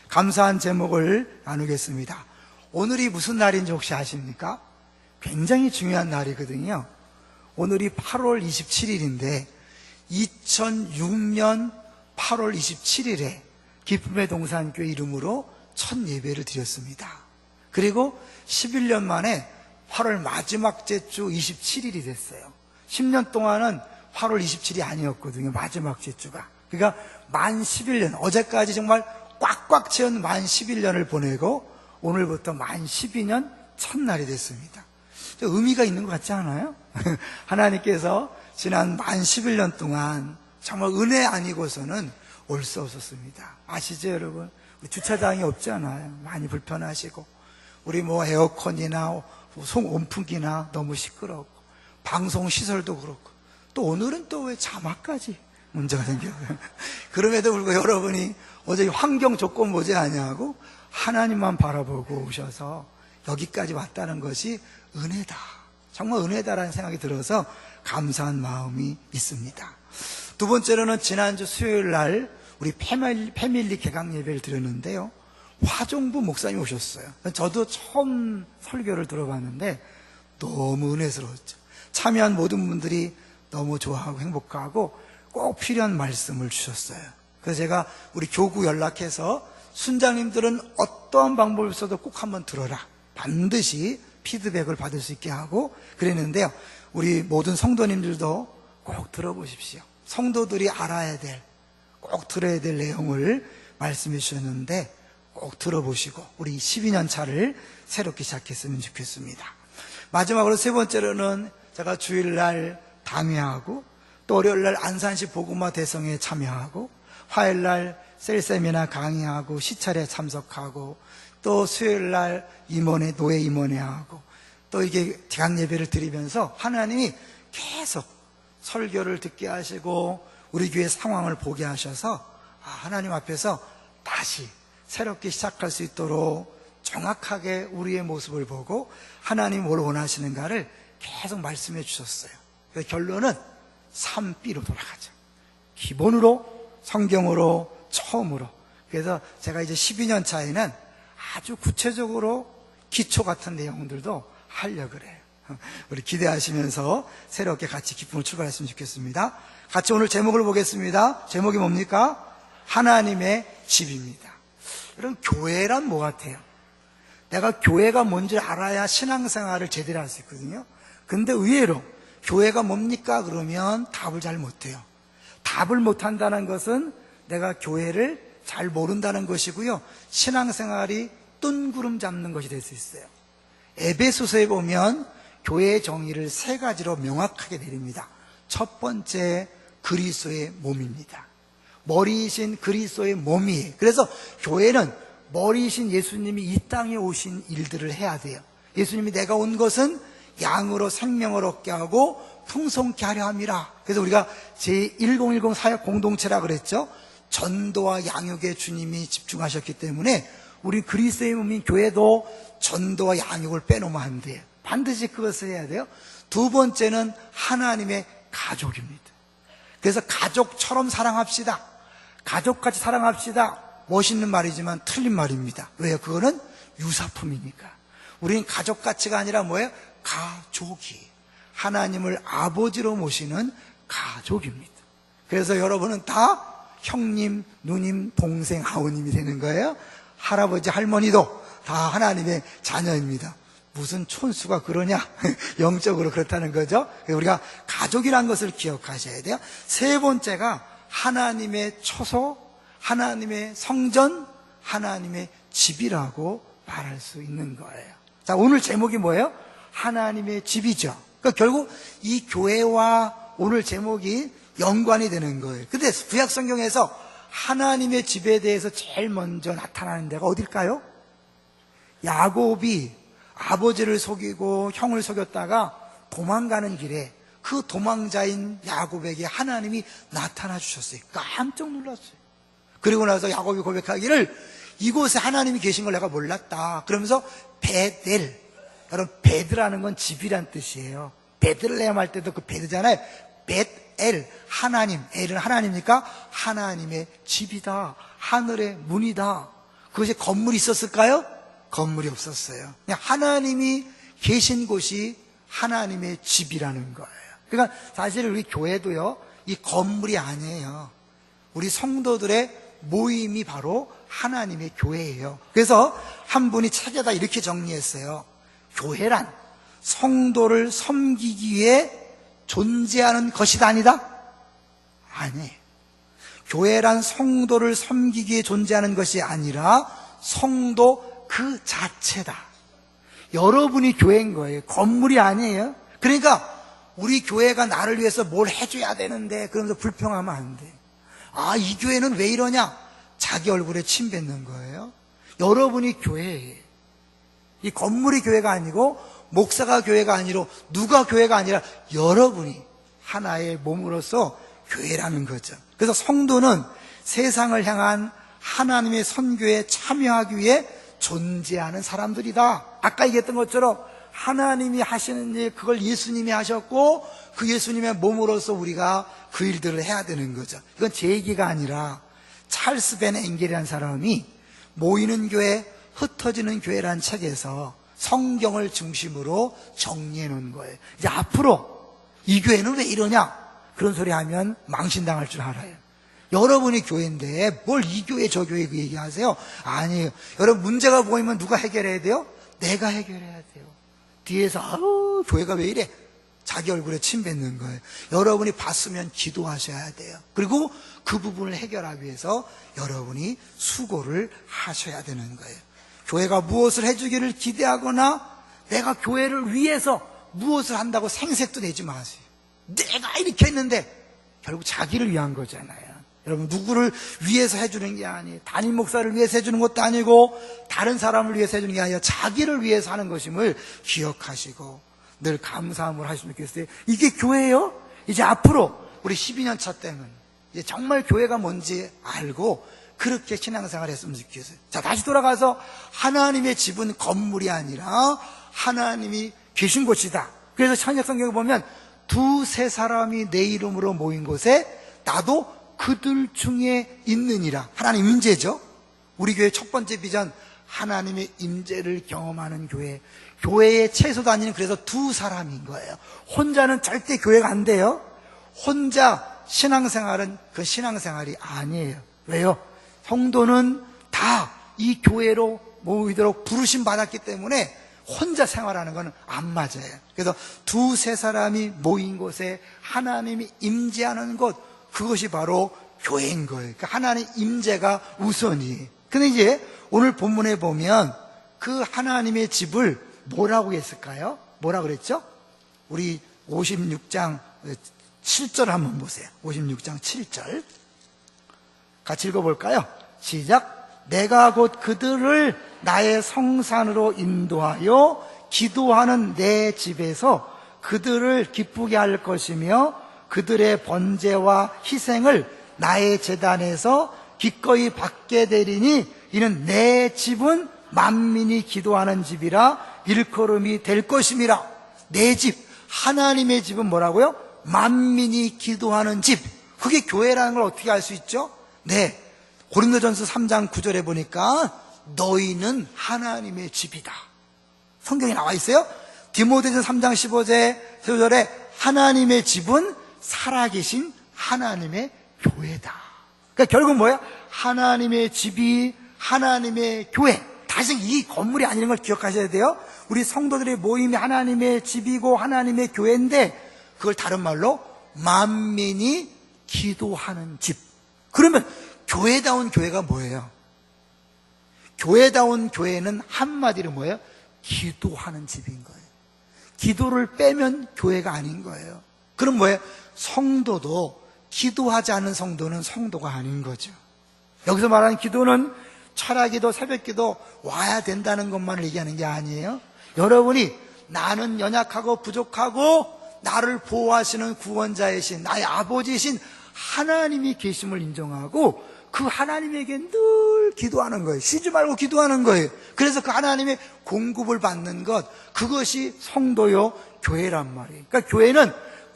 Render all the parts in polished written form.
감사한 제목을 나누겠습니다. 오늘이 무슨 날인지 혹시 아십니까? 굉장히 중요한 날이거든요. 오늘이 8월 27일인데 2006년 8월 27일에 기쁨의 동산교회 이름으로 첫 예배를 드렸습니다. 그리고 11년 만에 8월 마지막 제주 27일이 됐어요. 10년 동안은 8월 27일이 아니었거든요. 마지막 제주가. 그러니까 만 11년, 어제까지 정말 꽉꽉 채운 만 11년을 보내고 오늘부터 만 12년 첫날이 됐습니다. 의미가 있는 것 같지 않아요? 하나님께서 지난 만 11년 동안 정말 은혜 아니고서는 올 수 없었습니다. 아시죠, 여러분? 우리 주차장이 없잖아요. 많이 불편하시고, 우리 에어컨이나 온풍기나 너무 시끄럽고, 방송 시설도 그렇고, 또 오늘은 또 왜 자막까지 문제가 생겨요. 그럼에도 불구하고 여러분이 어제 환경 조건 보지 아니하고 하나님만 바라보고 오셔서 여기까지 왔다는 것이 은혜다. 정말 은혜다라는 생각이 들어서 감사한 마음이 있습니다. 두 번째로는 지난주 수요일 날 우리 패밀리 개강 예배를 드렸는데요. 화종부 목사님 오셨어요. 저도 처음 설교를 들어봤는데 너무 은혜스러웠죠. 참여한 모든 분들이 너무 좋아하고 행복하고 꼭 필요한 말씀을 주셨어요. 그래서 제가 우리 교구 연락해서 순장님들은 어떠한 방법을 써도 꼭 한번 들어라. 반드시 피드백을 받을 수 있게 하고 그랬는데요. 우리 모든 성도님들도 꼭 들어보십시오. 성도들이 알아야 될, 꼭 들어야 될 내용을 말씀해 주셨는데 꼭 들어보시고 우리 12년 차를 새롭게 시작했으면 좋겠습니다. 마지막으로 세 번째로는 제가 주일날 당회하고 또 월요일날 안산시 복음화 대성에 참여하고 화요일날 셀세미나 강의하고 시찰에 참석하고 또 수요일날 임원회, 노예 임원회하고 또 이게 개강 예배를 드리면서 하나님이 계속 설교를 듣게 하시고 우리 교회 상황을 보게 하셔서 하나님 앞에서 다시 새롭게 시작할 수 있도록 정확하게 우리의 모습을 보고 하나님 뭘 원하시는가를 계속 말씀해 주셨어요. 그래서 결론은 3B로 돌아가죠. 기본으로, 성경으로, 처음으로. 그래서 제가 이제 12년 차에는 아주 구체적으로 기초 같은 내용들도 하려고 그래요. 우리 기대하시면서 새롭게 같이 기쁨을 출발했으면 좋겠습니다. 같이 오늘 제목을 보겠습니다. 제목이 뭡니까? 하나님의 집입니다. 여러분, 교회란 뭐 같아요? 내가 교회가 뭔지 알아야 신앙생활을 제대로 할 수 있거든요. 근데 의외로 교회가 뭡니까? 그러면 답을 잘 못해요. 답을 못한다는 것은 내가 교회를 잘 모른다는 것이고요. 신앙생활이 뜬구름 잡는 것이 될 수 있어요. 에베소서에 보면 교회의 정의를 세 가지로 명확하게 내립니다. 첫 번째, 그리스도의 몸입니다. 머리이신 그리스도의 몸이에요. 그래서 교회는 머리이신 예수님이 이 땅에 오신 일들을 해야 돼요. 예수님이 내가 온 것은 양으로 생명을 얻게 하고 풍성케 하려 함이라. 그래서 우리가 제1010 사역 공동체라 그랬죠. 전도와 양육에 주님이 집중하셨기 때문에 우리 그리스도의 몸인 교회도 전도와 양육을 빼놓으면 안 돼요. 반드시 그것을 해야 돼요. 두 번째는 하나님의 가족입니다. 그래서 가족처럼 사랑합시다. 가족같이 사랑합시다. 멋있는 말이지만 틀린 말입니다. 왜요? 그거는 유사품이니까. 우리는 가족가치가 아니라 뭐예요? 가족이. 하나님을 아버지로 모시는 가족입니다. 그래서 여러분은 다 형님, 누님, 동생, 아우님이 되는 거예요. 할아버지, 할머니도 다 하나님의 자녀입니다. 무슨 촌수가 그러냐? 영적으로 그렇다는 거죠. 우리가 가족이란 것을 기억하셔야 돼요. 세 번째가 하나님의 처소, 하나님의 성전, 하나님의 집이라고 말할 수 있는 거예요. 자, 오늘 제목이 뭐예요? 하나님의 집이죠. 그러니까 결국 이 교회와 오늘 제목이 연관이 되는 거예요. 근데 구약 성경에서 하나님의 집에 대해서 제일 먼저 나타나는 데가 어딜까요? 야곱이 아버지를 속이고 형을 속였다가 도망가는 길에 그 도망자인 야곱에게 하나님이 나타나 주셨어요. 깜짝 놀랐어요. 그리고 나서 야곱이 고백하기를 이곳에 하나님이 계신 걸 내가 몰랐다. 그러면서 베델, 여러분 베드라는 건 집이란 뜻이에요. 베들레헴 할 때도 그 베드잖아요. 벳엘, 하나님, 엘은 하나님이니까 하나님의 집이다, 하늘의 문이다. 그것이 건물이 있었을까요? 건물이 없었어요. 그냥 하나님이 계신 곳이 하나님의 집이라는 거예요. 그러니까 사실 우리 교회도요, 이 건물이 아니에요. 우리 성도들의 모임이 바로 하나님의 교회예요. 그래서 한 분이 책에다 이렇게 정리했어요. 교회란 성도를 섬기기 위해 존재하는 것이 아니다? 아니에요. 교회란 성도를 섬기기 위해 존재하는 것이 아니라 성도 그 자체다. 여러분이 교회인 거예요. 건물이 아니에요. 그러니까 우리 교회가 나를 위해서 뭘 해줘야 되는데 그러면서 불평하면 안 돼. 아, 이 교회는 왜 이러냐? 자기 얼굴에 침 뱉는 거예요. 여러분이 교회예요. 이 건물이 교회가 아니고 목사가 교회가 아니고 누가 교회가 아니라 여러분이 하나의 몸으로서 교회라는 거죠. 그래서 성도는 세상을 향한 하나님의 선교에 참여하기 위해 존재하는 사람들이다. 아까 얘기했던 것처럼 하나님이 하시는 일, 그걸 예수님이 하셨고 그 예수님의 몸으로서 우리가 그 일들을 해야 되는 거죠. 이건 제 얘기가 아니라 찰스 벤 엥겔이라는 사람이 모이는 교회, 흩어지는 교회라는 책에서 성경을 중심으로 정리해 놓은 거예요. 이제 앞으로 이 교회는 왜 이러냐? 그런 소리 하면 망신당할 줄 알아요. 여러분이 교회인데 뭘 이 교회 저 교회 그 얘기하세요? 아니에요. 여러분 문제가 보이면 누가 해결해야 돼요? 내가 해결해야 돼요. 뒤에서 아우 교회가 왜 이래? 자기 얼굴에 침 뱉는 거예요. 여러분이 봤으면 기도하셔야 돼요. 그리고 그 부분을 해결하기 위해서 여러분이 수고를 하셔야 되는 거예요. 교회가 무엇을 해주기를 기대하거나 내가 교회를 위해서 무엇을 한다고 생색도 내지 마세요. 내가 이렇게 했는데 결국 자기를 위한 거잖아요. 여러분 누구를 위해서 해주는 게 아니에요. 담임 목사를 위해서 해주는 것도 아니고 다른 사람을 위해서 해주는 게 아니라 자기를 위해서 하는 것임을 기억하시고 늘 감사함을 하시면 좋겠어요. 이게 교회예요? 이제 앞으로 우리 12년 차 때는 이제 정말 교회가 뭔지 알고 그렇게 신앙생활 했으면 좋겠어요. 자, 다시 돌아가서 하나님의 집은 건물이 아니라 하나님이 계신 곳이다. 그래서 신약 성경에 보면 두세 사람이 내 이름으로 모인 곳에 나도 그들 중에 있느니라. 하나님 임재죠. 우리 교회 첫 번째 비전, 하나님의 임재를 경험하는 교회. 교회에 최소 단위는 그래서 두 사람인 거예요. 혼자는 절대 교회가 안 돼요. 혼자 신앙생활은 그 신앙생활이 아니에요. 왜요? 성도는 다 이 교회로 모이도록 부르심 받았기 때문에 혼자 생활하는 건 안 맞아요. 그래서 두세 사람이 모인 곳에 하나님이 임재하는 곳, 그것이 바로 교회인 거예요. 그러니까 하나님 임재가 우선이에요. 근데 이제 오늘 본문에 보면 그 하나님의 집을 뭐라고 했을까요? 뭐라고 그랬죠? 우리 56장 7절 한번 보세요. 56장 7절 같이 읽어볼까요? 시작. 내가 곧 그들을 나의 성산으로 인도하여 기도하는 내 집에서 그들을 기쁘게 할 것이며 그들의 번제와 희생을 나의 제단에서 기꺼이 받게 되리니 이는 내 집은 만민이 기도하는 집이라 일컬음이 될 것임이라. 내 집, 하나님의 집은 뭐라고요? 만민이 기도하는 집. 그게 교회라는 걸 어떻게 알 수 있죠? 네, 고린도전서 3장 9절에 보니까 너희는 하나님의 집이다. 성경에 나와 있어요. 디모데전서 3장 15절에 하나님의 집은 살아계신 하나님의 교회다. 그러니까 결국 뭐야? 하나님의 집이 하나님의 교회. 다시 이 건물이 아니라는 걸 기억하셔야 돼요. 우리 성도들의 모임이 하나님의 집이고 하나님의 교회인데 그걸 다른 말로 만민이 기도하는 집. 그러면 교회다운 교회가 뭐예요? 교회다운 교회는 한마디로 뭐예요? 기도하는 집인 거예요. 기도를 빼면 교회가 아닌 거예요. 그럼 뭐예요? 성도도 기도하지 않는 성도는 성도가 아닌 거죠. 여기서 말하는 기도는 철야기도, 새벽기도 와야 된다는 것만을 얘기하는 게 아니에요. 여러분이 나는 연약하고 부족하고 나를 보호하시는 구원자이신 나의 아버지이신 하나님이 계심을 인정하고 그 하나님에게 늘 기도하는 거예요. 쉬지 말고 기도하는 거예요. 그래서 그 하나님의 공급을 받는 것, 그것이 성도요 교회란 말이에요. 그러니까 교회는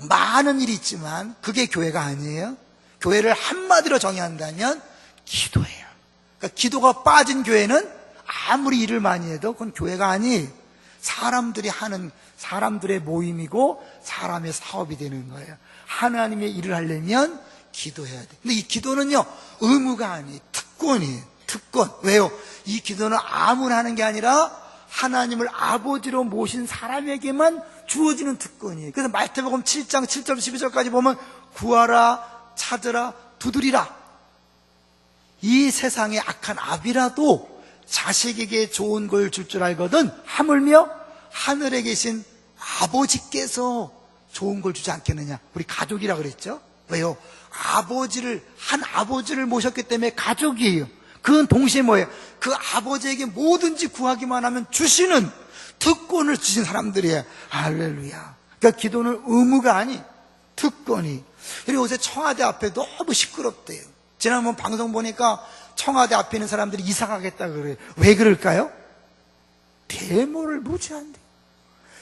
많은 일이 있지만 그게 교회가 아니에요. 교회를 한마디로 정의한다면 기도예요. 그러니까 기도가 빠진 교회는 아무리 일을 많이 해도 그건 교회가 아니, 사람들이 하는, 사람들의 모임이고 사람의 사업이 되는 거예요. 하나님의 일을 하려면 기도해야 돼. 근데 이 기도는요, 의무가 아니에요. 특권이에요. 특권. 왜요? 이 기도는 아무나 하는 게 아니라 하나님을 아버지로 모신 사람에게만 주어지는 특권이에요. 그래서 마태복음 7장 7절 12절까지 보면 구하라, 찾으라, 두드리라. 이 세상의 악한 아비라도 자식에게 좋은 걸 줄 줄 알거든 하물며 하늘에 계신 아버지께서 좋은 걸 주지 않겠느냐. 우리 가족이라 그랬죠. 왜요? 한 아버지를 모셨기 때문에 가족이에요. 그건 동시에 뭐예요? 그 아버지에게 뭐든지 구하기만 하면 주시는 특권을 주신 사람들이에요. 할렐루야. 그러니까 기도는 의무가 아니 특권이. 그리고 요새 청와대 앞에 너무 시끄럽대요. 지난번 방송 보니까 청와대 앞에 있는 사람들이 이사 가겠다 그래요. 왜 그럴까요? 데모를 무지한대요.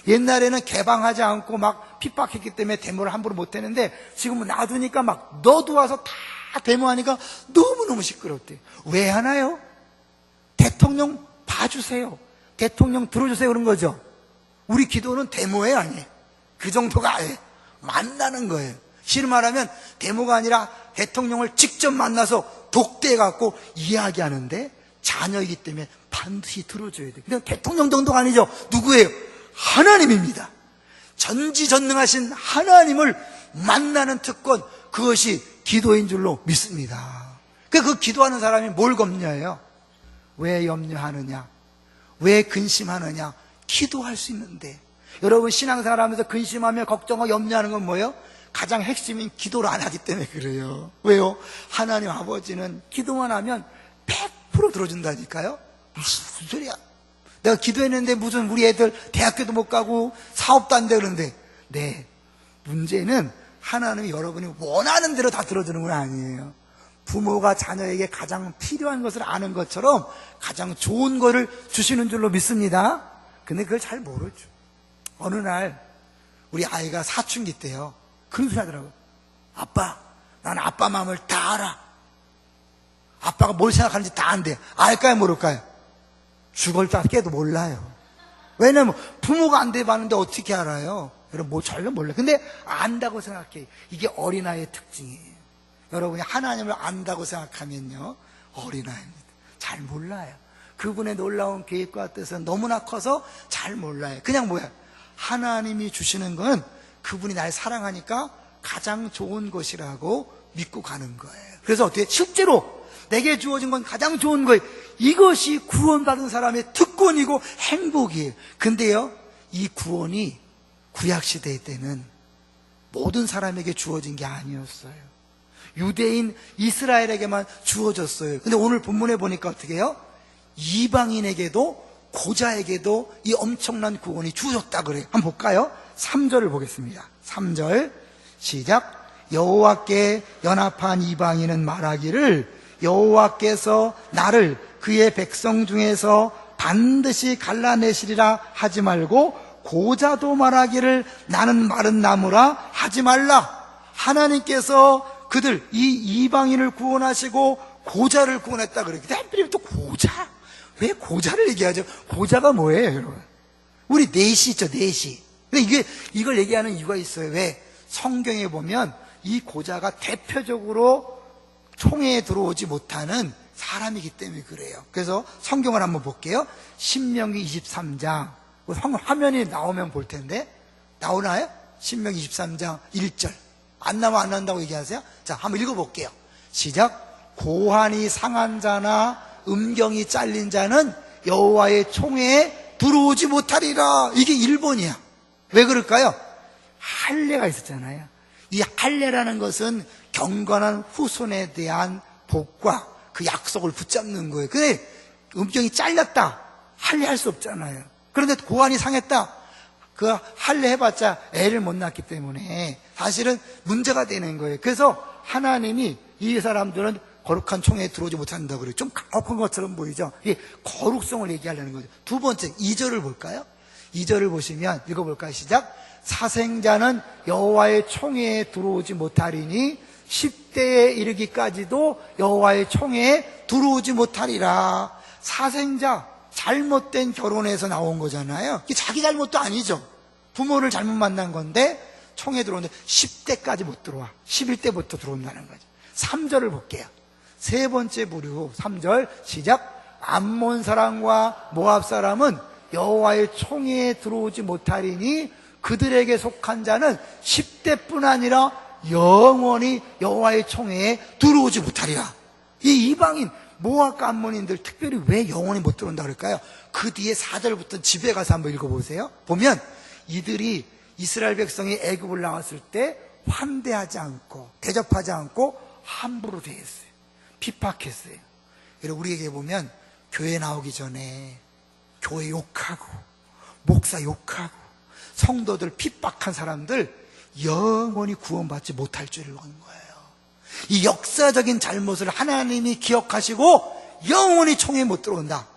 옛날에는 개방하지 않고 막 핍박했기 때문에 데모를 함부로 못 했는데 지금은 놔두니까 막 너도 와서 다 데모하니까 너무너무 시끄럽대요. 왜 하나요? 대통령 봐주세요. 대통령 들어주세요. 그런 거죠. 우리 기도는 데모예요, 아니에요? 그 정도가 아니에요. 만나는 거예요. 실을 말하면 데모가 아니라 대통령을 직접 만나서 독대해갖고 이야기하는데 자녀이기 때문에 반드시 들어줘야 돼요. 근데 대통령 정도가 아니죠. 누구예요? 하나님입니다. 전지전능하신 하나님을 만나는 특권, 그것이 기도인 줄로 믿습니다. 그 기도하는 사람이 뭘 염려해요? 왜 염려하느냐? 왜 근심하느냐? 기도할 수 있는데. 여러분 신앙생활 하면서 근심하며 걱정하고 염려하는 건 뭐예요? 가장 핵심인 기도를 안 하기 때문에 그래요. 왜요? 하나님 아버지는 기도만 하면 100% 들어준다니까요. 무슨 소리야? 내가 기도했는데 무슨 우리 애들 대학교도 못 가고 사업도 안 돼 그러는데, 네, 문제는 하나님이 여러분이 원하는 대로 다 들어주는 건 아니에요. 부모가 자녀에게 가장 필요한 것을 아는 것처럼 가장 좋은 거를 주시는 줄로 믿습니다. 근데 그걸 잘 모르죠. 어느 날 우리 아이가 사춘기 때요, 그런 소리 하더라고요. 아빠, 난 아빠 마음을 다 알아. 아빠가 뭘 생각하는지 다 안돼. 알까요 모를까요? 죽을 다 깨도 몰라요. 왜냐면 부모가 안 돼봤는데 어떻게 알아요? 여러분 뭐 전혀 몰라요. 근데 안다고 생각해요. 이게 어린아이의 특징이에요. 여러분이 하나님을 안다고 생각하면요, 어린아이입니다. 잘 몰라요. 그분의 놀라운 계획과 뜻은 너무나 커서 잘 몰라요. 그냥 뭐야, 하나님이 주시는 건 그분이 날 사랑하니까 가장 좋은 것이라고 믿고 가는 거예요. 그래서 어떻게 실제로 내게 주어진 건 가장 좋은 거예요. 이것이 구원받은 사람의 특권이고 행복이에요. 근데요, 이 구원이 구약시대 때는 모든 사람에게 주어진 게 아니었어요. 유대인 이스라엘에게만 주어졌어요. 근데 오늘 본문에 보니까 어떻게 해요? 이방인에게도 고자에게도 이 엄청난 구원이 주어졌다 그래요. 한번 볼까요? 3절을 보겠습니다. 3절 시작. 여호와께 연합한 이방인은 말하기를 여호와께서 나를 그의 백성 중에서 반드시 갈라내시리라 하지 말고 고자도 말하기를 나는 마른 나무라 하지 말라. 하나님께서 그들 이 이방인을 구원하시고 고자를 구원했다 그래요. 근데 하필이면 또 고자, 왜 고자를 얘기하죠? 고자가 뭐예요 여러분? 우리 넷이 있죠, 넷이. 근데 이걸 얘기하는 이유가 있어요. 왜? 성경에 보면 이 고자가 대표적으로 총회에 들어오지 못하는 사람이기 때문에 그래요. 그래서 성경을 한번 볼게요. 신명기 23장 화면이 나오면 볼 텐데, 나오나요? 신명기 23장 1절. 안 나오면 안 난다고 얘기하세요? 자, 한번 읽어볼게요. 시작. 고환이 상한 자나 음경이 잘린 자는 여호와의 총회에 들어오지 못하리라. 이게 1번이야. 왜 그럴까요? 할례가 있었잖아요. 이 할례라는 것은 경건한 후손에 대한 복과 그 약속을 붙잡는 거예요. 근데 음경이 잘렸다, 할례할 수 없잖아요. 그런데 고환이 상했다, 그 할례 해봤자 애를 못 낳기 때문에 사실은 문제가 되는 거예요. 그래서 하나님이 이 사람들은 거룩한 총회에 들어오지 못한다고 그래요. 좀 가혹한 것처럼 보이죠? 이게 거룩성을 얘기하려는 거죠. 두 번째 2절을 볼까요? 2절을 보시면 읽어볼까요? 시작. 사생자는 여호와의 총회에 들어오지 못하리니 10대에 이르기까지도 여호와의 총회에 들어오지 못하리라. 사생자, 잘못된 결혼에서 나온 거잖아요. 이게 자기 잘못도 아니죠. 부모를 잘못 만난 건데 총회에 들어오는데 10대까지 못 들어와. 11대부터 들어온다는 거죠. 3절을 볼게요. 세 번째 부류 3절 시작. 암몬 사람과 모압 사람은 여호와의 총회에 들어오지 못하리니 그들에게 속한 자는 10대뿐 아니라 영원히 여호와의 총회에 들어오지 못하리라. 이 이방인 모압과 암몬인들 특별히 왜 영원히 못 들어온다 그럴까요? 그 뒤에 4절부터 집에 가서 한번 읽어보세요. 보면 이들이 이스라엘 백성이 애굽을 나왔을 때 환대하지 않고 대접하지 않고 함부로 대했어요. 핍박했어요. 여러분 우리에게 보면 교회 나오기 전에 교회 욕하고 목사 욕하고 성도들 핍박한 사람들 영원히 구원받지 못할 줄을 본 거예요. 이 역사적인 잘못을 하나님이 기억하시고 영원히 총회에 못 들어온다.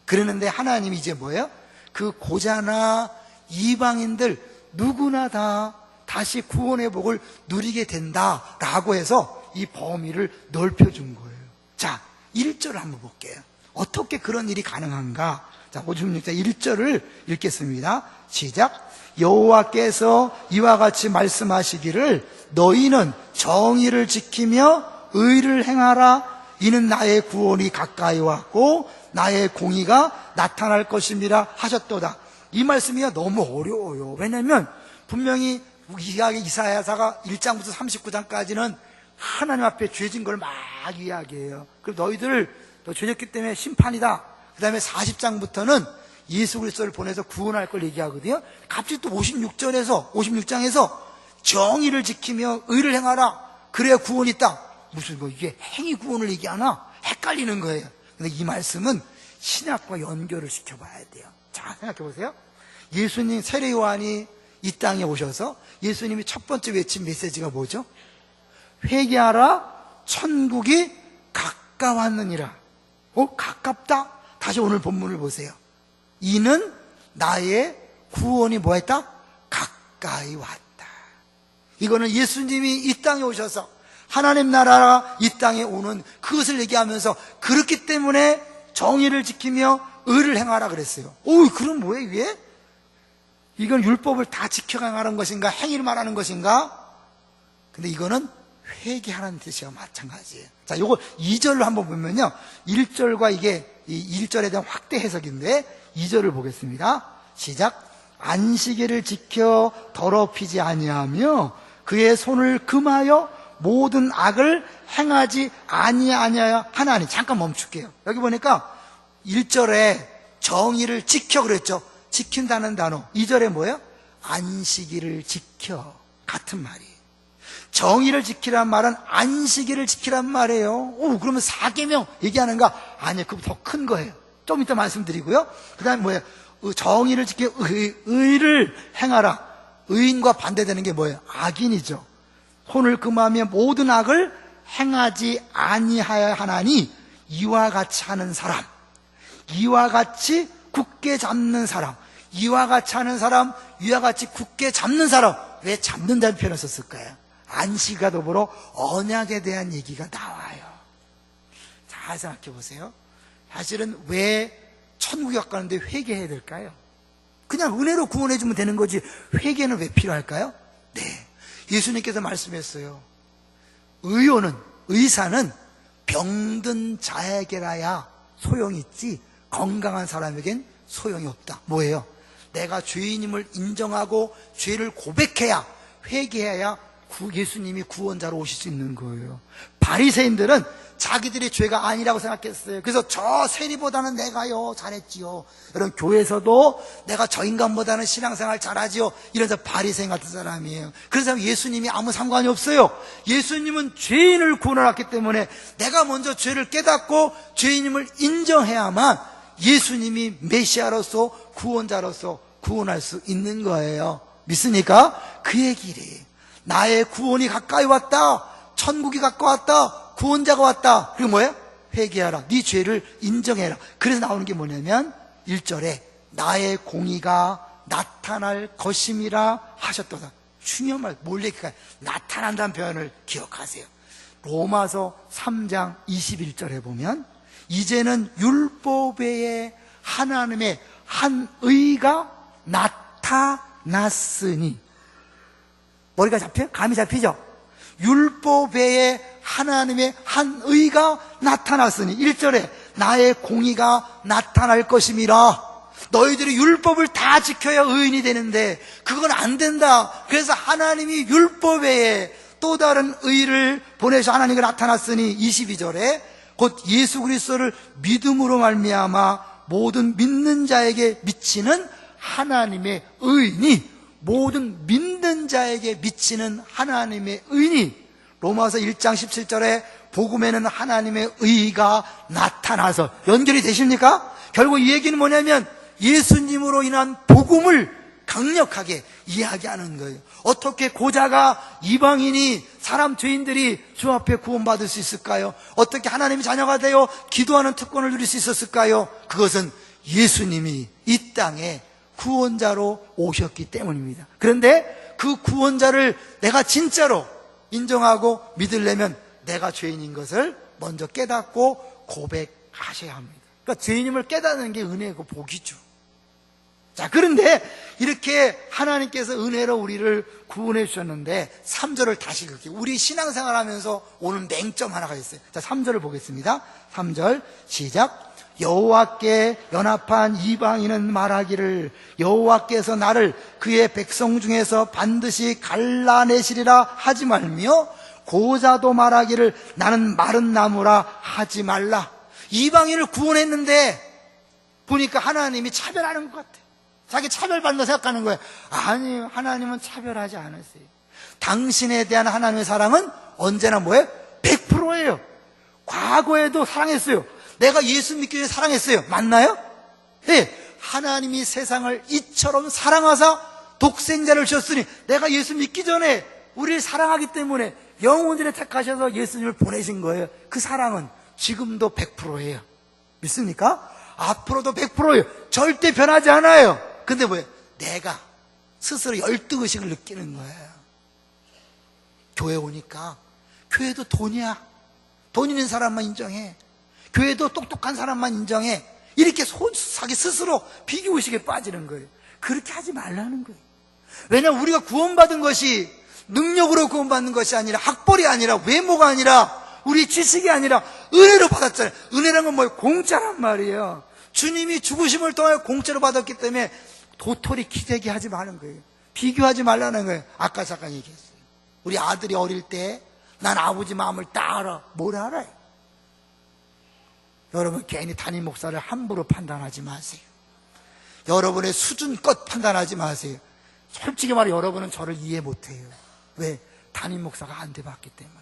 그러는데 하나님이 이제 뭐예요? 그 고자나 이방인들 누구나 다 다시 구원의 복을 누리게 된다라고 해서 이 범위를 넓혀준 거예요. 자, 1절을 한번 볼게요. 어떻게 그런 일이 가능한가? 자, 56장 1절을 읽겠습니다. 시작. 여호와께서 이와 같이 말씀하시기를 너희는 정의를 지키며 의를 행하라. 이는 나의 구원이 가까이 왔고 나의 공의가 나타날 것임이라 하셨도다. 이 말씀이 너무 어려워요. 왜냐하면 분명히 이사야서가 1장부터 39장까지는 하나님 앞에 죄진 걸 막 이야기해요. 그럼 너희들 너 죄졌기 때문에 심판이다. 그 다음에 40장부터는 예수 그리스도를 보내서 구원할 걸 얘기하거든요. 갑자기 또 56장에서 정의를 지키며 의를 행하라. 그래야 구원이 있다. 무슨 이게 행위 구원을 얘기하나? 헷갈리는 거예요. 근데 이 말씀은 신약과 연결을 시켜봐야 돼요. 자, 생각해 보세요. 예수님 세례 요한이 이 땅에 오셔서 예수님이 첫 번째 외친 메시지가 뭐죠? 회개하라, 천국이 가까웠느니라. 가깝다? 다시 오늘 본문을 보세요. 이는 나의 구원이 뭐했다? 가까이 왔다. 이거는 예수님이 이 땅에 오셔서 하나님 나라가 이 땅에 오는 그것을 얘기하면서 그렇기 때문에 정의를 지키며 의를 행하라 그랬어요. 그럼 뭐예요 이게? 이건 율법을 다 지켜 행하는 것인가? 행위를 말하는 것인가? 근데 이거는 회개하라는 뜻이와 마찬가지예요. 자, 요거 2절로 한번 보면요. 1절과 이게 이 1절에 대한 확대 해석인데 2절을 보겠습니다. 시작. 안식일을 지켜 더럽히지 아니하며 그의 손을 금하여 모든 악을 행하지 아니하냐 하나니. 잠깐 멈출게요. 여기 보니까 1절에 정의를 지켜 그랬죠. 지킨다는 단어. 2절에 뭐예요? 안식일을 지켜. 같은 말이에요. 정의를 지키란 말은 안식일을 지키란 말이에요. 그러면 4계명 얘기하는가? 아니요, 그거 더 큰 거예요. 좀 이따 말씀드리고요. 그 다음에 뭐예요? 정의를 지켜 의를 행하라. 의인과 반대되는 게 뭐예요? 악인이죠. 손을 금하며 모든 악을 행하지 아니하야 하나니 이와 같이 하는 사람, 이와 같이 굳게 잡는 사람, 이와 같이 하는 사람, 이와 같이 굳게 잡는 사람. 왜 잡는다는 표현을 썼을까요? 안식과 더불어 언약에 대한 얘기가 나와요. 잘 생각해 보세요. 사실은 왜 천국에 가까운데 회개해야 될까요? 그냥 은혜로 구원해 주면 되는 거지 회개는 왜 필요할까요? 네, 예수님께서 말씀했어요. 의사는 병든 자에게라야 소용이 있지 건강한 사람에겐 소용이 없다. 뭐예요? 내가 죄인임을 인정하고 죄를 고백해야, 회개해야 예수님이 구원자로 오실 수 있는 거예요. 바리새인들은 자기들이 죄가 아니라고 생각했어요. 그래서 저 세리보다는 내가요 잘했지요. 여러분, 교회에서도 내가 저 인간보다는 신앙생활 잘하지요. 이래서 바리새인 같은 사람이에요. 그래서 예수님이 아무 상관이 없어요. 예수님은 죄인을 구원하셨기 때문에 내가 먼저 죄를 깨닫고 죄인임을 인정해야만 예수님이 메시아로서 구원자로서 구원할 수 있는 거예요. 믿습니까? 그 얘기를. 나의 구원이 가까이 왔다. 천국이 가까이 왔다. 구원자가 왔다. 그리고 뭐예요? 회개하라. 네 죄를 인정해라. 그래서 나오는 게 뭐냐면 1절에 나의 공의가 나타날 것임이라 하셨도다. 중요한 말, 뭘 얘기할까요? 나타난다는 표현을 기억하세요. 로마서 3장 21절에 보면 이제는 율법 외에 하나님의 한 의가 나타났으니, 머리가 잡혀요? 감이 잡히죠? 율법 외에 하나님의 한 의가 나타났으니, 1절에 나의 공의가 나타날 것임이라. 너희들이 율법을 다 지켜야 의인이 되는데 그건 안 된다. 그래서 하나님이 율법 외에 또 다른 의를 보내서 하나님이 나타났으니, 22절에 곧 예수 그리스도를 믿음으로 말미암아 모든 믿는 자에게 미치는 하나님의 의인이, 모든 믿는 자에게 미치는 하나님의 의인이, 로마서 1장 17절에 복음에는 하나님의 의가 나타나서, 연결이 되십니까? 결국 이 얘기는 뭐냐면 예수님으로 인한 복음을 강력하게 이야기하는 거예요. 어떻게 고자가, 이방인이, 사람 죄인들이 주 앞에 구원받을 수 있을까요? 어떻게 하나님의 자녀가 되어 기도하는 특권을 누릴 수 있었을까요? 그것은 예수님이 이 땅에 구원자로 오셨기 때문입니다. 그런데 그 구원자를 내가 진짜로 인정하고 믿으려면 내가 죄인인 것을 먼저 깨닫고 고백하셔야 합니다. 그러니까 죄인임을 깨닫는 게 은혜고 복이죠. 자, 그런데 이렇게 하나님께서 은혜로 우리를 구원해 주셨는데 3절을 다시 읽을게요. 우리 신앙생활 하면서 오는 맹점 하나가 있어요. 자, 3절을 보겠습니다. 3절 시작. 여호와께 연합한 이방인은 말하기를 여호와께서 나를 그의 백성 중에서 반드시 갈라내시리라 하지 말며, 고자도 말하기를 나는 마른 나무라 하지 말라. 이방인을 구원했는데 보니까 하나님이 차별하는 것 같아요. 자기 차별받는다 생각하는 거예요. 아니, 하나님은 차별하지 않았어요. 당신에 대한 하나님의 사랑은 언제나 뭐예요? 100%예요. 과거에도 사랑했어요. 내가 예수 믿기 전에 사랑했어요. 맞나요? 네. 하나님이 세상을 이처럼 사랑하사 독생자를 주셨으니, 내가 예수 믿기 전에 우리를 사랑하기 때문에 영혼들을 택하셔서 예수님을 보내신 거예요. 그 사랑은 지금도 100%예요. 믿습니까? 앞으로도 100%예요. 절대 변하지 않아요. 근데 뭐예요? 내가 스스로 열등의식을 느끼는 거예요. 교회 오니까 교회도 돈이야. 돈 있는 사람만 인정해. 교회도 똑똑한 사람만 인정해. 이렇게 자기 스스로 비교의식에 빠지는 거예요. 그렇게 하지 말라는 거예요. 왜냐하면 우리가 구원받은 것이 능력으로 구원받는 것이 아니라, 학벌이 아니라, 외모가 아니라, 우리 지식이 아니라 은혜로 받았잖아요. 은혜란 건 뭐예요? 공짜란 말이에요. 주님이 죽으심을 통해 공짜로 받았기 때문에 도토리 기대기 하지 말라는 거예요. 비교하지 말라는 거예요. 아까 잠깐 얘기했어요. 우리 아들이 어릴 때 난 아버지 마음을 다 알아. 뭘 알아요? 여러분, 괜히 담임 목사를 함부로 판단하지 마세요. 여러분의 수준껏 판단하지 마세요. 솔직히 말해, 여러분은 저를 이해 못해요. 왜? 담임 목사가 안 돼봤기 때문에.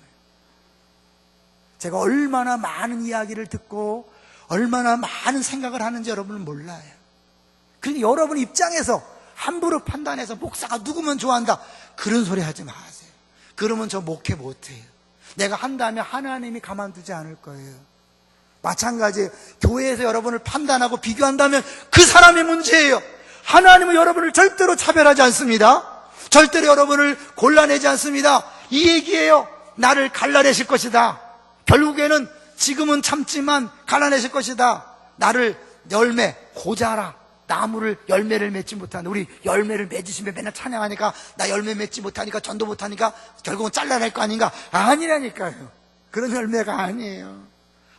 제가 얼마나 많은 이야기를 듣고 얼마나 많은 생각을 하는지 여러분은 몰라요. 그러니까 여러분 입장에서 함부로 판단해서 목사가 누구면 좋아한다, 그런 소리 하지 마세요. 그러면 저 목회 못해요. 내가 한다면 하나님이 가만두지 않을 거예요. 마찬가지예요. 교회에서 여러분을 판단하고 비교한다면 그 사람의 문제예요. 하나님은 여러분을 절대로 차별하지 않습니다. 절대로 여러분을 골라내지 않습니다. 이 얘기예요. 나를 갈라내실 것이다. 결국에는 지금은 참지만 갈라내실 것이다. 나를 열매, 고자라. 나무를 열매를 맺지 못하는, 우리 열매를 맺으시면 맨날 찬양하니까 나 열매 맺지 못하니까, 전도 못하니까 결국은 잘라낼 거 아닌가? 아니라니까요. 그런 열매가 아니에요.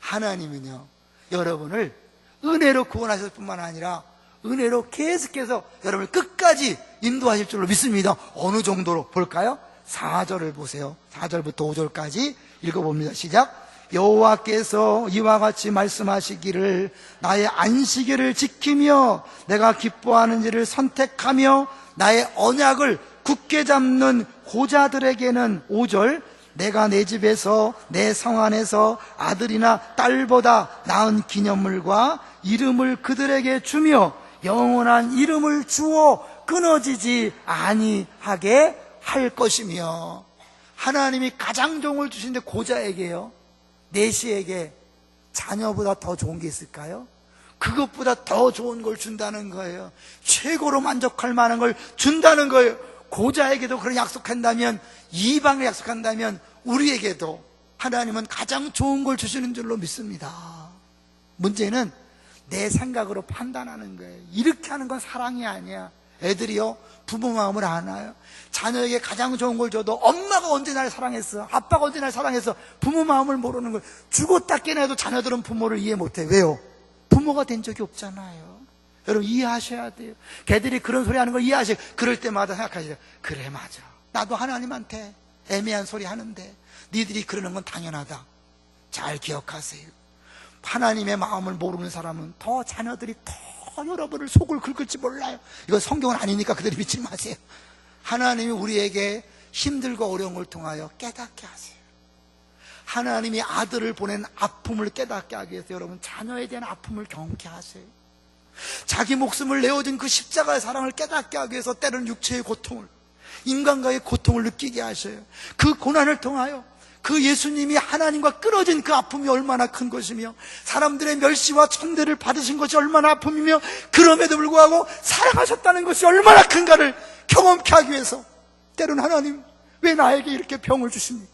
하나님은요, 여러분을 은혜로 구원하실 뿐만 아니라 은혜로 계속해서 여러분을 끝까지 인도하실 줄로 믿습니다. 어느 정도로 볼까요? 4절을 보세요. 4절부터 5절까지 읽어봅니다. 시작. 여호와께서 이와 같이 말씀하시기를 나의 안식일을 지키며 내가 기뻐하는 일을 선택하며 나의 언약을 굳게 잡는 고자들에게는 5절 내가 내 집에서 내 성 안에서 아들이나 딸보다 나은 기념물과 이름을 그들에게 주며 영원한 이름을 주어 끊어지지 아니하게 할 것이며. 하나님이 가장 좋은 걸 주시는데 고자에게요, 내시에게 자녀보다 더 좋은 게 있을까요? 그것보다 더 좋은 걸 준다는 거예요. 최고로 만족할 만한 걸 준다는 거예요. 고자에게도 그런 약속한다면, 이방을 약속한다면 우리에게도 하나님은 가장 좋은 걸 주시는 줄로 믿습니다. 문제는 내 생각으로 판단하는 거예요. 이렇게 하는 건 사랑이 아니야. 애들이요, 부모 마음을 아나요? 자녀에게 가장 좋은 걸 줘도 엄마가 언제 날 사랑했어, 아빠가 언제 날 사랑했어, 부모 마음을 모르는 거예요. 죽었다 깨나도 자녀들은 부모를 이해 못해. 왜요? 부모가 된 적이 없잖아요. 여러분 이해하셔야 돼요. 걔들이 그런 소리 하는 걸 이해하셔야 돼요. 그럴 때마다 생각하시죠. 그래, 맞아, 나도 하나님한테 애매한 소리 하는데 니들이 그러는 건 당연하다. 잘 기억하세요. 하나님의 마음을 모르는 사람은 더 자녀들이 더 여러분을 속을 긁을지 몰라요. 이건 성경은 아니니까 그대로 믿지 마세요. 하나님이 우리에게 힘들고 어려운 걸 통하여 깨닫게 하세요. 하나님이 아들을 보낸 아픔을 깨닫게 하기 위해서 여러분 자녀에 대한 아픔을 경험케 하세요. 자기 목숨을 내어준 그 십자가의 사랑을 깨닫게 하기 위해서 때로는 육체의 고통을, 인간과의 고통을 느끼게 하셔요. 그 고난을 통하여 그 예수님이 하나님과 끊어진 그 아픔이 얼마나 큰 것이며 사람들의 멸시와 천대를 받으신 것이 얼마나 아픔이며 그럼에도 불구하고 사랑하셨다는 것이 얼마나 큰가를 경험케 하기 위해서 때로는 하나님 왜 나에게 이렇게 병을 주십니까?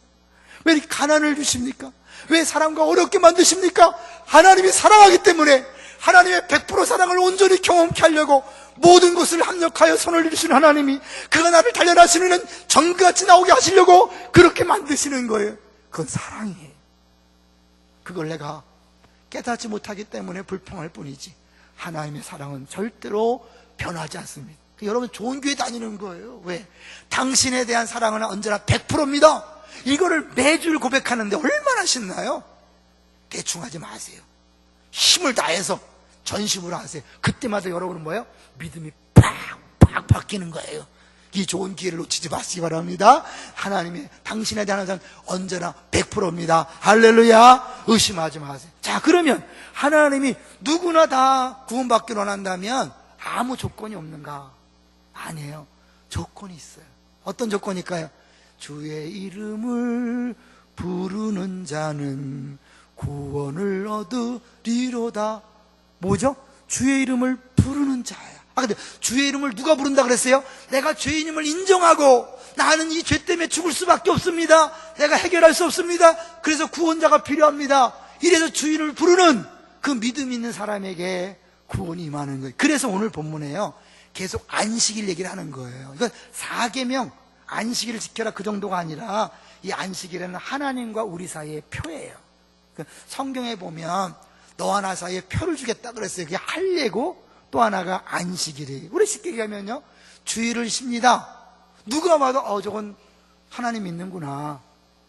왜 이렇게 가난을 주십니까? 왜 사람과 어렵게 만드십니까? 하나님이 사랑하기 때문에 하나님의 100% 사랑을 온전히 경험케 하려고 모든 것을 합력하여 손을 이루시는 하나님이 그가 나를 단련하시는 전같이 나오게 하시려고 그렇게 만드시는 거예요. 그건 사랑이에요. 그걸 내가 깨닫지 못하기 때문에 불평할 뿐이지 하나님의 사랑은 절대로 변하지 않습니다. 여러분 좋은 교회 다니는 거예요. 왜? 당신에 대한 사랑은 언제나 100%입니다. 이거를 매주 고백하는데 얼마나 신나요? 대충 하지 마세요. 힘을 다해서 전심으로 하세요. 그때마다 여러분은 뭐예요? 믿음이 팍팍 바뀌는 거예요. 이 좋은 기회를 놓치지 마시기 바랍니다. 하나님의 당신에 대한 사랑 언제나 100%입니다. 할렐루야. 의심하지 마세요. 자, 그러면 하나님이 누구나 다 구원받기를 원한다면 아무 조건이 없는가? 아니에요. 조건이 있어요. 어떤 조건일까요? 주의 이름을 부르는 자는 구원을 얻으리로다. 뭐죠? 주의 이름을 부르는 자야. 근데 주의 이름을 누가 부른다 그랬어요? 내가 죄인임을 인정하고 나는 이 죄 때문에 죽을 수밖에 없습니다. 내가 해결할 수 없습니다. 그래서 구원자가 필요합니다. 이래서 주의 이름을 부르는 그 믿음 있는 사람에게 구원이 임하는 거예요. 그래서 오늘 본문에요 계속 안식일 얘기를 하는 거예요. 이건 4계명 안식일을 지켜라 그 정도가 아니라 이 안식일은 하나님과 우리 사이의 표예요. 성경에 보면 너와 나 사이에 표를 주겠다 그랬어요. 그게 할례고 또 하나가 안식일이에요. 우리 쉽게 얘기하면요 주일을 쉽니다. 누가 봐도 저건 하나님 믿는구나.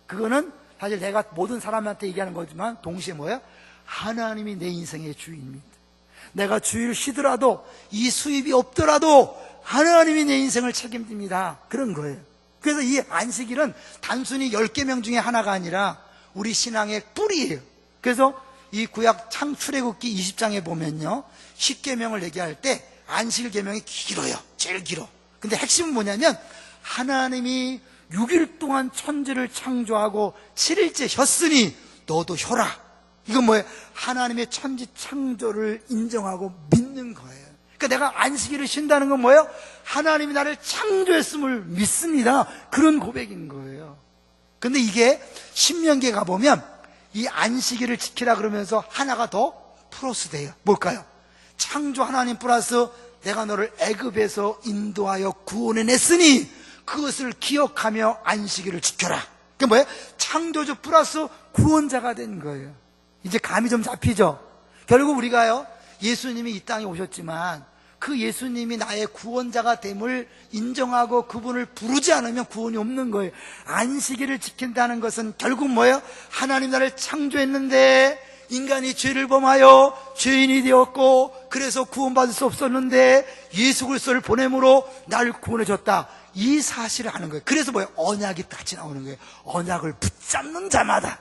그거는 사실 내가 모든 사람한테 얘기하는 거지만 동시에 뭐예요? 하나님이 내 인생의 주인입니다. 내가 주일을 쉬더라도 이 수입이 없더라도 하나님이 내 인생을 책임집니다. 그런 거예요. 그래서 이 안식일은 단순히 10계명 중에 하나가 아니라 우리 신앙의 뿌리예요. 그래서 이 구약 창출애굽기 20장에 보면요 10계명을 얘기할 때 안식일 계명이 길어요. 제일 길어. 근데 핵심은 뭐냐면 하나님이 6일 동안 천지를 창조하고 7일째 쉬었으니 너도 쉬어라. 이건 뭐예요? 하나님의 천지 창조를 인정하고 믿는 거예요. 그러니까 내가 안식일을 쉰다는 건 뭐예요? 하나님이 나를 창조했음을 믿습니다. 그런 고백인 거예요. 근데 이게 신명기에 가보면 이 안식일을 지키라 그러면서 하나가 더 플러스 돼요. 뭘까요? 창조 하나님 플러스 내가 너를 애굽에서 인도하여 구원해냈으니 그것을 기억하며 안식일을 지켜라. 그게 뭐예요? 창조주 플러스 구원자가 된 거예요. 이제 감이 좀 잡히죠? 결국 우리가요 예수님이 이 땅에 오셨지만 그 예수님이 나의 구원자가 됨을 인정하고 그분을 부르지 않으면 구원이 없는 거예요. 안식일을 지킨다는 것은 결국 뭐예요? 하나님 나를 창조했는데 인간이 죄를 범하여 죄인이 되었고 그래서 구원받을 수 없었는데 예수 그리스도를 보냄으로 나를 구원해 줬다. 이 사실을 아는 거예요. 그래서 뭐예요? 언약이 같이 나오는 거예요. 언약을 붙잡는 자마다.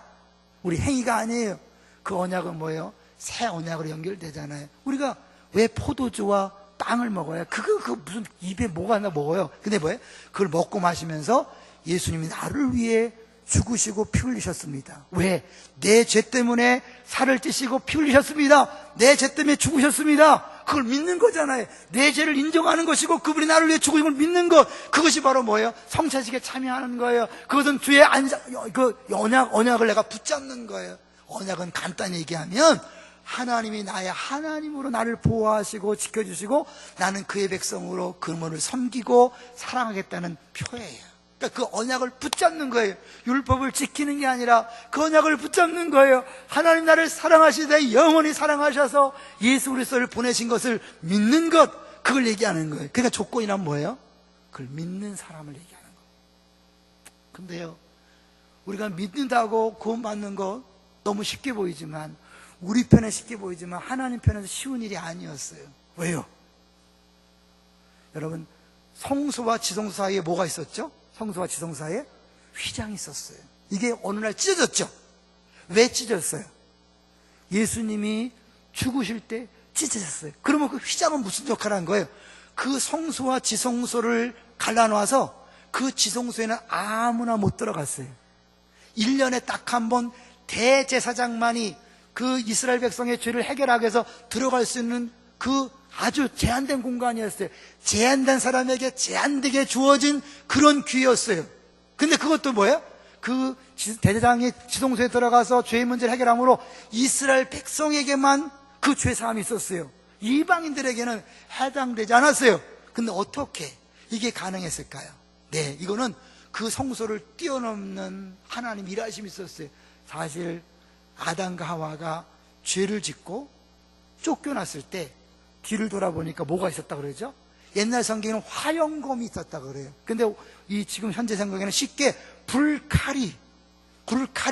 우리 행위가 아니에요. 그 언약은 뭐예요? 새 언약으로 연결되잖아요. 우리가 왜 포도주와 빵을 먹어요? 그거 무슨 입에 뭐가 나 먹어요. 근데 뭐예요? 그걸 먹고 마시면서 예수님이 나를 위해 죽으시고 피 흘리셨습니다. 왜? 내 죄 때문에 살을 찌시고 피 흘리셨습니다. 내 죄 때문에 죽으셨습니다. 그걸 믿는 거잖아요. 내 죄를 인정하는 것이고 그분이 나를 위해 죽으신 걸 믿는 것, 그것이 바로 뭐예요? 성찬식에 참여하는 거예요. 그것은 주의 언약을 내가 붙잡는 거예요. 언약은 간단히 얘기하면 하나님이 나의 하나님으로 나를 보호하시고 지켜주시고 나는 그의 백성으로 그분을 섬기고 사랑하겠다는 표예요. 그러니까 그 언약을 붙잡는 거예요. 율법을 지키는 게 아니라 그 언약을 붙잡는 거예요. 하나님 나를 사랑하시되 영원히 사랑하셔서 예수 그리스도를 보내신 것을 믿는 것, 그걸 얘기하는 거예요. 그러니까 조건이란 뭐예요? 그걸 믿는 사람을 얘기하는 거예요. 근데요, 우리가 믿는다고 구원받는 거 너무 쉽게 보이지만, 우리 편에 쉽게 보이지만 하나님 편에서 쉬운 일이 아니었어요. 왜요? 여러분, 성소와 지성소 사이에 뭐가 있었죠? 성소와 지성소 사이에 휘장이 있었어요. 이게 어느 날 찢어졌죠? 왜 찢어졌어요? 예수님이 죽으실 때 찢어졌어요. 그러면 그 휘장은 무슨 역할을 한 거예요? 그 성소와 지성소를 갈라놓아서 그 지성소에는 아무나 못 들어갔어요. 1년에 딱 한 번 대제사장만이 그 이스라엘 백성의 죄를 해결하기 위해서 들어갈 수 있는 그 아주 제한된 공간이었어요. 제한된 사람에게 제한되게 주어진 그런 기회였어요. 근데 그것도 뭐예요? 그 대제사장이 지성소에 들어가서 죄의 문제를 해결함으로 이스라엘 백성에게만 그 죄사함이 있었어요. 이방인들에게는 해당되지 않았어요. 근데 어떻게 이게 가능했을까요? 네, 이거는 그 성소를 뛰어넘는 하나님 일하심이 있었어요. 사실 아담과 하와가 죄를 짓고 쫓겨났을 때 뒤를 돌아보니까 뭐가 있었다 그러죠? 옛날 성경에는 화영검이 있었다 그래요. 근데 이 지금 현재 성경에는 쉽게 불칼이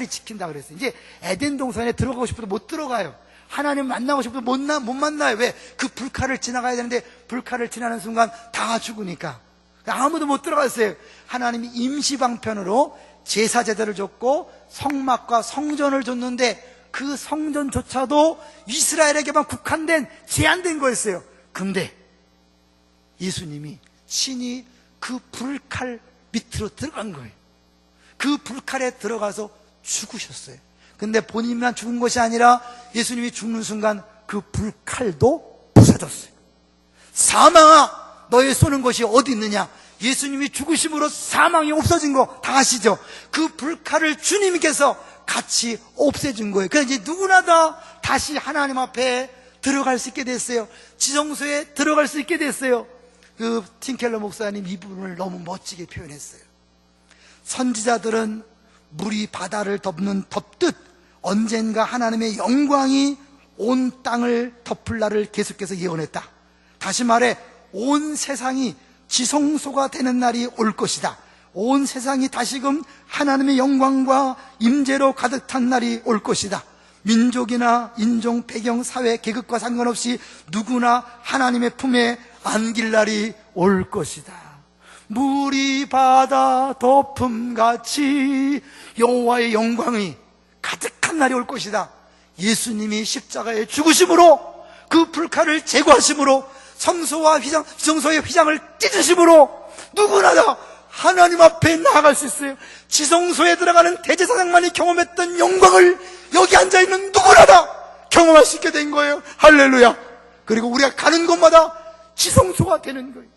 지킨다 그랬어요. 이제 에덴 동산에 들어가고 싶어도 못 들어가요. 하나님 만나고 싶어도 못 만나요. 왜? 그 불칼을 지나가야 되는데 불칼을 지나는 순간 다 죽으니까 아무도 못 들어갔어요. 하나님이 임시방편으로 제사 제도를 줬고 성막과 성전을 줬는데 그 성전조차도 이스라엘에게만 국한된 제한된 거였어요. 근데 예수님이 친히 그 불칼 밑으로 들어간 거예요. 그 불칼에 들어가서 죽으셨어요. 근데 본인만 죽은 것이 아니라 예수님이 죽는 순간 그 불칼도 부서졌어요. 사망아, 너의 쏘는 것이 어디 있느냐? 예수님이 죽으심으로 사망이 없어진 거 다 아시죠? 그 불칼을 주님께서 같이 없애준 거예요. 그래서 이제 누구나 다 다시 하나님 앞에 들어갈 수 있게 됐어요. 지성소에 들어갈 수 있게 됐어요. 그 팀켈러 목사님 이 부분을 너무 멋지게 표현했어요. 선지자들은 물이 바다를 덮듯 언젠가 하나님의 영광이 온 땅을 덮을 날을 계속해서 예언했다. 다시 말해 온 세상이 지성소가 되는 날이 올 것이다. 온 세상이 다시금 하나님의 영광과 임재로 가득 찬 날이 올 것이다. 민족이나 인종, 배경, 사회, 계급과 상관없이 누구나 하나님의 품에 안길 날이 올 것이다. 물이 바다 덮음같이 여호와의 영광이 가득한 날이 올 것이다. 예수님이 십자가에 죽으심으로 그 불칼을 제거하심으로 성소와 지성소의 휘장을 찢으심으로 누구나 다 하나님 앞에 나아갈 수 있어요. 지성소에 들어가는 대제사장만이 경험했던 영광을 여기 앉아있는 누구나 다 경험할 수 있게 된 거예요. 할렐루야. 그리고 우리가 가는 곳마다 지성소가 되는 거예요.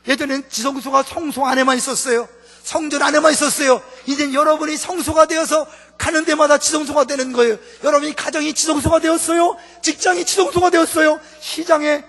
예전엔 지성소가 성소 안에만 있었어요. 성전 안에만 있었어요. 이젠 여러분이 성소가 되어서 가는 데마다 지성소가 되는 거예요. 여러분이 가정이 지성소가 되었어요. 직장이 지성소가 되었어요. 시장에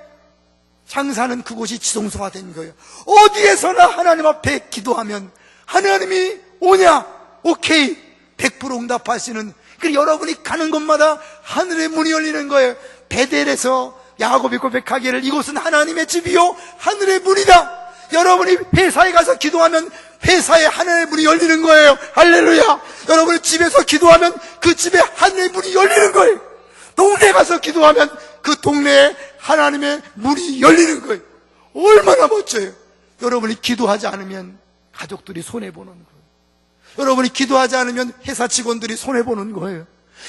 장사는 그곳이 지성소가 된 거예요. 어디에서나 하나님 앞에 기도하면 하나님이 오냐? 오케이. 100% 응답하시는. 그리고 여러분이 가는 곳마다 하늘의 문이 열리는 거예요. 베델에서 야곱이 고백하기를 이곳은 하나님의 집이요 하늘의 문이다. 여러분이 회사에 가서 기도하면 회사에 하늘의 문이 열리는 거예요. 할렐루야. 여러분이 집에서 기도하면 그 집에 하늘의 문이 열리는 거예요. 동네에 가서 기도하면 그 동네에 하나님의 문이 열리는 거예요. 얼마나 멋져요. 여러분이 기도하지 않으면 가족들이 손해보는 거예요. 여러분이 기도하지 않으면 회사 직원들이 손해보는 거예요.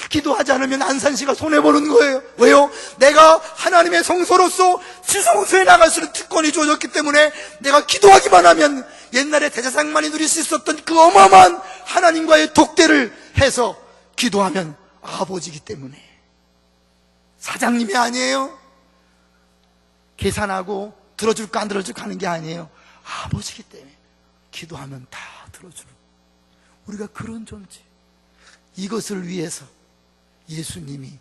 기도하지 않으면 안산시가 손해보는 거예요. 왜요? 내가 하나님의 성소로서 지성소에 나갈 수 있는 특권이 주어졌기 때문에 내가 기도하기만 하면 옛날에 대제사장만이 누릴 수 있었던 그 어마어마한 하나님과의 독대를 해서 기도하면 아버지이기 때문에 사장님이 아니에요. 계산하고 들어줄까 안 들어줄까 하는 게 아니에요. 아버지기 때문에 기도하면 다 들어주는, 우리가 그런 존재. 이것을 위해서 예수님이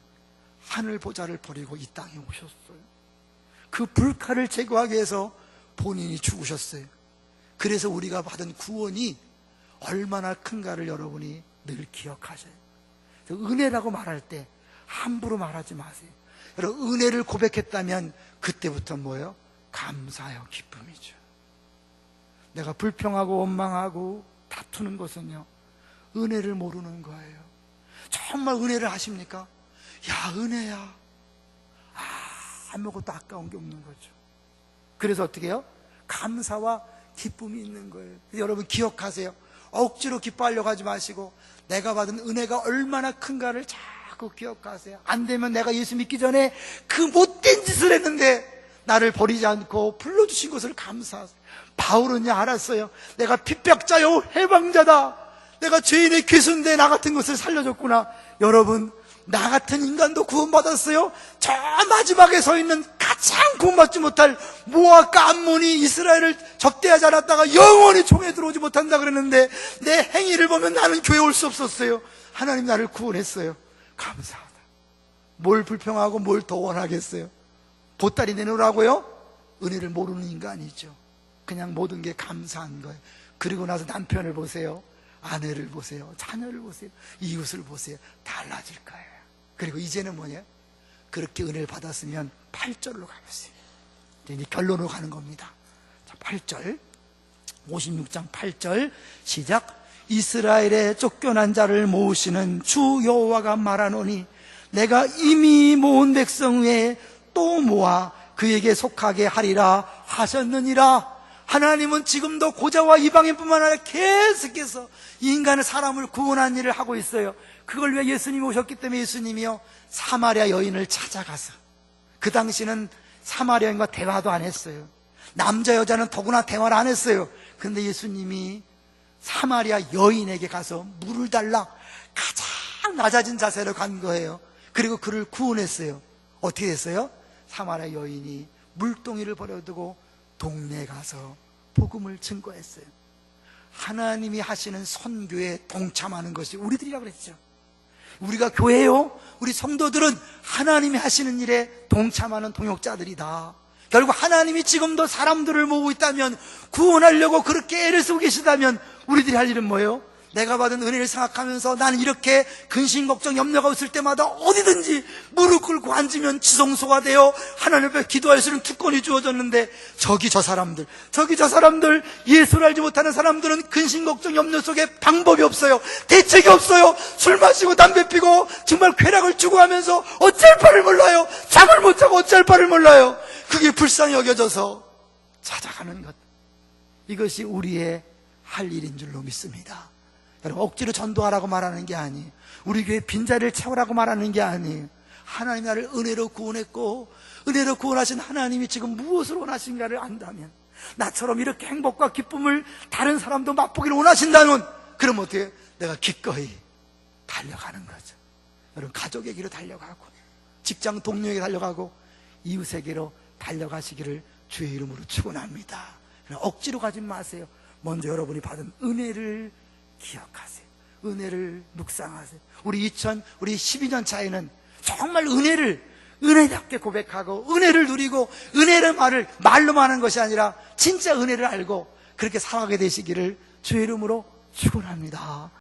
하늘 보좌를 버리고 이 땅에 오셨어요. 그 불칼을 제거하기 위해서 본인이 죽으셨어요. 그래서 우리가 받은 구원이 얼마나 큰가를 여러분이 늘 기억하셔요. 은혜라고 말할 때 함부로 말하지 마세요. 여러분, 은혜를 고백했다면 그때부터 뭐예요? 감사요, 기쁨이죠. 내가 불평하고 원망하고 다투는 것은요, 은혜를 모르는 거예요. 정말 은혜를 하십니까? 야, 은혜야. 아무것도 아까운 게 없는 거죠. 그래서 어떻게 해요? 감사와 기쁨이 있는 거예요. 여러분 기억하세요. 억지로 기뻐하려고 하지 마시고 내가 받은 은혜가 얼마나 큰가를 자꾸 기억하세요. 안 되면 내가 예수 믿기 전에 그 못된 짓을 했는데 나를 버리지 않고 불러주신 것을 감사하세요. 바울은요, 알았어요. 내가 핍박자요 해방자다. 내가 죄인의 괴수인데 나 같은 것을 살려줬구나. 여러분, 나 같은 인간도 구원받았어요. 저 마지막에 서 있는 가장 구원받지 못할 모압과 암몬이 이스라엘을 접대하지 않았다가 영원히 종에 들어오지 못한다 그랬는데 내 행위를 보면 나는 교회 올 수 없었어요. 하나님 나를 구원했어요. 감사하다. 뭘 불평하고 뭘 더 원하겠어요? 보따리 내놓으라고요? 은혜를 모르는 인간이죠. 그냥 모든 게 감사한 거예요. 그리고 나서 남편을 보세요, 아내를 보세요, 자녀를 보세요, 이웃을 보세요. 달라질 거예요. 그리고 이제는 뭐냐? 그렇게 은혜를 받았으면 8절로 가보세요. 이제 결론으로 가는 겁니다. 자, 8절, 56장 8절 시작. 이스라엘의 쫓겨난 자를 모으시는 주 여호와가 말하노니 내가 이미 모은 백성 외에 또 모아 그에게 속하게 하리라 하셨느니라. 하나님은 지금도 고자와 이방인뿐만 아니라 계속해서 인간의 사람을 구원한 일을 하고 있어요. 그걸 위해 예수님이 오셨기 때문에 예수님이요, 사마리아 여인을 찾아가서, 그 당시는 사마리아 여인과 대화도 안 했어요. 남자 여자는 더구나 대화를 안 했어요. 근데 예수님이 사마리아 여인에게 가서 물을 달라, 가장 낮아진 자세로 간 거예요. 그리고 그를 구원했어요. 어떻게 됐어요? 사마리아 여인이 물동이를 버려두고 동네에 가서 복음을 증거했어요. 하나님이 하시는 선교에 동참하는 것이 우리들이라고 그랬죠. 우리가 교회요, 우리 성도들은 하나님이 하시는 일에 동참하는 동역자들이다. 결국 하나님이 지금도 사람들을 모으고 있다면, 구원하려고 그렇게 애를 쓰고 계시다면 우리들이 할 일은 뭐예요? 내가 받은 은혜를 생각하면서 나는 이렇게 근심 걱정 염려가 없을 때마다 어디든지 무릎 꿇고 앉으면 지성소가 되어 하나님 앞에 기도할 수 있는 특권이 주어졌는데, 저기 저 사람들 예수를 알지 못하는 사람들은 근심 걱정 염려 속에 방법이 없어요. 대책이 없어요. 술 마시고 담배 피고 정말 쾌락을 추구하면서 어쩔 바를 몰라요. 잠을 못 자고 어쩔 바를 몰라요. 그게 불쌍히 여겨져서 찾아가는 것, 이것이 우리의 할 일인 줄로 믿습니다. 여러분, 억지로 전도하라고 말하는 게 아니에요. 우리 교회 빈자리를 채우라고 말하는 게 아니에요. 하나님 나를 은혜로 구원했고, 은혜로 구원하신 하나님이 지금 무엇을 원하신가를 안다면, 나처럼 이렇게 행복과 기쁨을 다른 사람도 맛보기를 원하신다면, 그럼 어떻게 해요? 내가 기꺼이 달려가는 거죠. 여러분, 가족에게로 달려가고, 직장 동료에게 달려가고, 이웃에게로 달려가시기를 주의 이름으로 축원합니다. 억지로 가지 마세요. 먼저 여러분이 받은 은혜를 기억하세요. 은혜를 묵상하세요. 우리 12년 차에는 정말 은혜답게 고백하고, 은혜를 누리고, 은혜의 말을 말로만 하는 것이 아니라 진짜 은혜를 알고 그렇게 살아가게 되시기를 주의 이름으로 축원합니다.